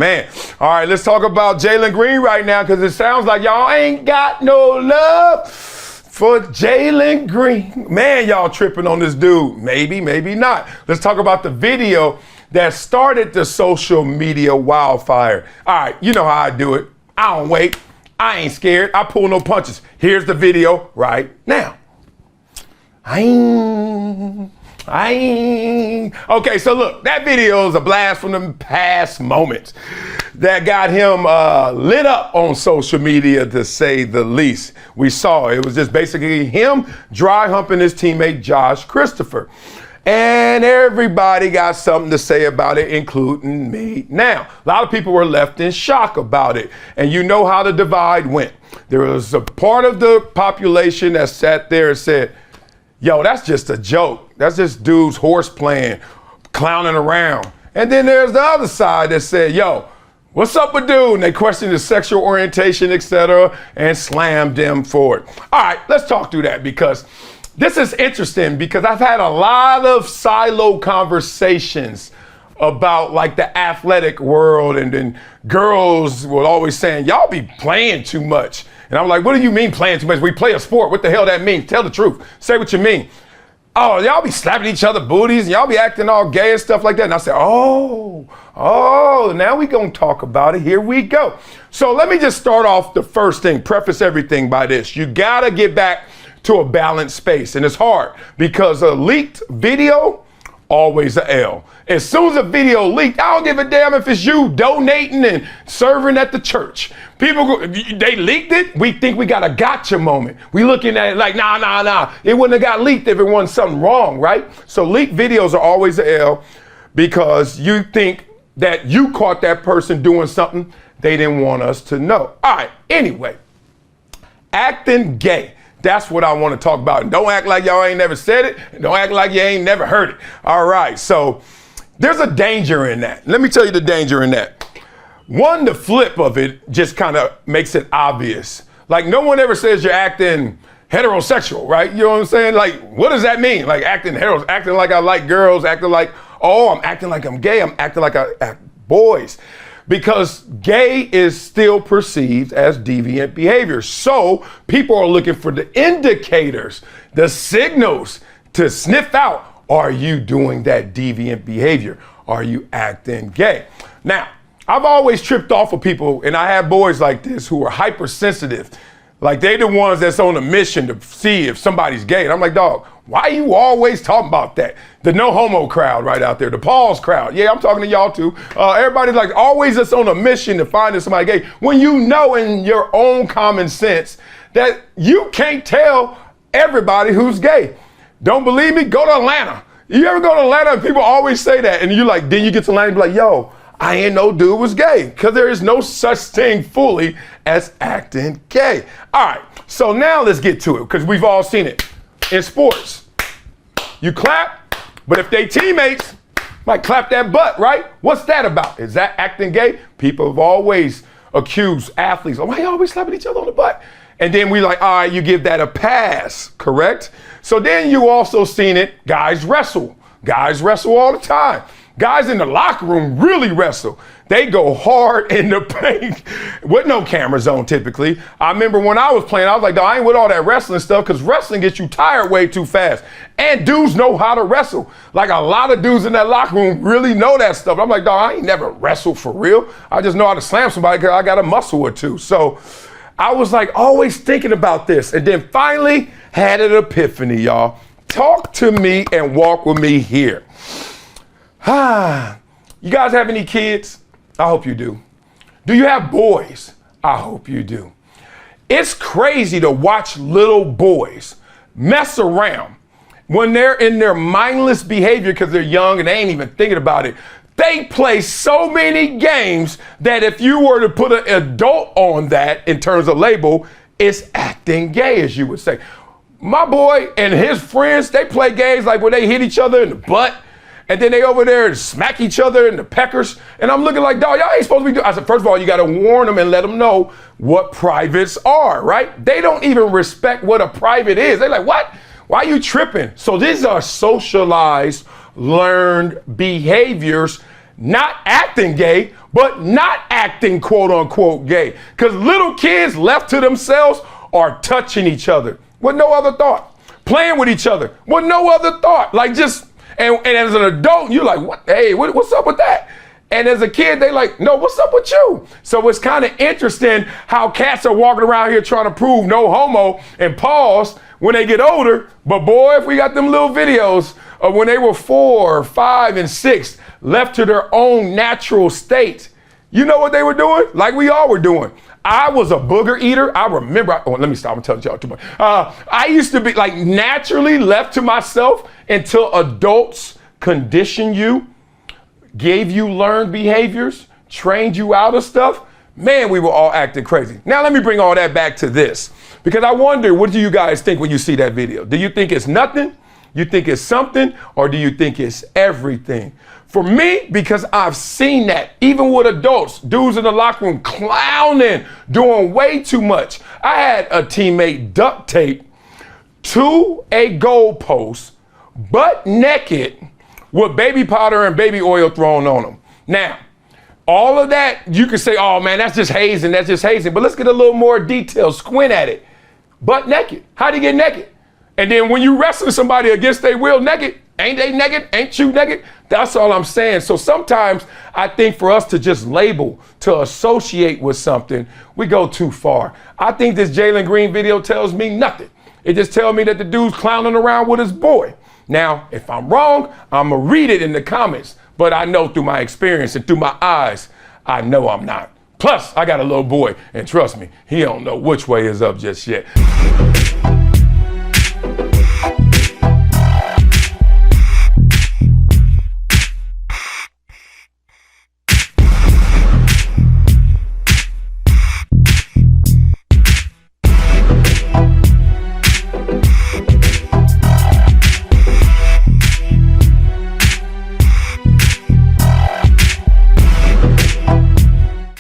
man. All right, let's talk about Jalen Green right now because it sounds like y'all ain't got no love for Jalen Green. Man, y'all tripping on this dude. Maybe, maybe not. Let's talk about the video that started the social media wildfire. All right, you know how I do it. I don't wait. I ain't scared. I pull no punches. Here's the video right now. Okay, so look, that video is a blast from the past moments that got him lit up on social media, to say the least. We saw it was just basically him dry humping his teammate Josh Christopher. And everybody got something to say about it, including me. Now, a lot of people were left in shock about it. And you know how the divide went. There was a part of the population that sat there and said, yo, that's just a joke. That's just dudes horse playing, clowning around. And then there's the other side that said, yo, what's up with dude? And they questioned his sexual orientation, etc., and slammed him for it. All right, let's talk through that because this is interesting because I've had a lot of silo conversations about like the athletic world, and then girls were always saying, y'all be playing too much. And I'm like, what do you mean playing too much? We play a sport. What the hell that means? Tell the truth. Say what you mean. Oh, y'all be slapping each other booties and y'all be acting all gay and stuff like that. And I said, oh, now we gonna talk about it. Here we go. So let me just start off the first thing, preface everything by this. You gotta get back to a balanced space. And it's hard because a leaked video, always a L. As soon as a video leaked, I don't give a damn if it's you donating and serving at the church. People, they leaked it. We think we got a gotcha moment. We looking at it like, nah. It wouldn't have got leaked if it wasn't something wrong, right? So leaked videos are always a L because you think that you caught that person doing something they didn't want us to know. All right, anyway, acting gay. That's what I want to talk about. And don't act like y'all ain't never said it. And don't act like you ain't never heard it. All right, so there's a danger in that. Let me tell you the danger in that. One, the flip of it just kind of makes it obvious. Like no one ever says you're acting heterosexual, right? You know what I'm saying? Like, what does that mean? Like acting like I like girls, acting like, oh, I'm acting like I'm gay. I'm acting like I act boys. Because gay is still perceived as deviant behavior. So people are looking for the indicators, the signals to sniff out, are you doing that deviant behavior? Are you acting gay? Now, I've always tripped off of people, and I have boys like this who are hypersensitive. Like they the ones that's on a mission to see if somebody's gay. And I'm like, dog, why are you always talking about that? The no homo crowd right out there, the pause crowd. Yeah, I'm talking to y'all too. Everybody's like always just on a mission to find somebody gay. When you know in your own common sense that you can't tell everybody who's gay. Don't believe me? Go to Atlanta. You ever go to Atlanta and people always say that and you like, then you get to Atlanta and be like, yo, I ain't no dude was gay, because there is no such thing fully as acting gay. All right, so now let's get to it, because we've all seen it in sports. You clap, but if they teammates might clap that butt, right? What's that about? Is that acting gay? People have always accused athletes, why you always slapping each other on the butt? And then we like, all right, you give that a pass, correct? So then you also seen it, guys wrestle. Guys wrestle all the time. Guys in the locker room really wrestle. They go hard in the paint with no cameras on typically. I remember when I was playing, I was like, I ain't with all that wrestling stuff because wrestling gets you tired way too fast. And dudes know how to wrestle. Like a lot of dudes in that locker room really know that stuff. I'm like, I ain't never wrestled for real. I just know how to slam somebody because I got a muscle or two. So I was like always thinking about this, and then finally had an epiphany, y'all. Talk to me and walk with me here. You guys have any kids? I hope you do. Do you have boys? I hope you do. It's crazy to watch little boys mess around when they're in their mindless behavior because they're young and they ain't even thinking about it. They play so many games that if you were to put an adult on that in terms of label, it's acting gay, as you would say. My boy and his friends, they play games like where they hit each other in the butt, and then they over there and smack each other in the peckers. And I'm looking like, dog, y'all ain't supposed to be doing. I said, first of all, you got to warn them and let them know what privates are, right? They don't even respect what a private is. They're like, what? Why are you tripping? So these are socialized, learned behaviors, not acting gay, but not acting quote unquote gay. Because little kids left to themselves are touching each other with no other thought, playing with each other with no other thought. Like just, and as an adult, you're like, what? Hey, what's up with that? And as a kid, they like, no, what's up with you? So it's kind of interesting how cats are walking around here trying to prove no homo and pause when they get older. But boy, if we got them little videos of when they were 4, 5, and 6, left to their own natural state, you know what they were doing? Like we all were doing. I was a booger eater. I remember, let me stop, I'm telling y'all too much. I used to be like naturally left to myself until adults condition you, gave you learned behaviors, trained you out of stuff. Man, we were all acting crazy. Now let me bring all that back to this, because I wonder, what do you guys think when you see that video? Do you think it's nothing? You think it's something? Or do you think it's everything? For me, because I've seen that, even with adults, dudes in the locker room clowning, doing way too much. I had a teammate duct tape to a goalpost, butt naked, with baby powder and baby oil thrown on them. Now, all of that, you can say, oh man, that's just hazing, but let's get a little more detail, squint at it. Butt naked, how'd he get naked? And then when you wrestling somebody against their will naked, ain't they naked? Ain't you naked? That's all I'm saying. So sometimes I think for us to just label, to associate with something, we go too far. I think this Jalen Green video tells me nothing. It just tells me that the dude's clowning around with his boy. Now, if I'm wrong, I'm gonna read it in the comments, but I know through my experience and through my eyes, I know I'm not. Plus, I got a little boy, and trust me, he don't know which way is up just yet.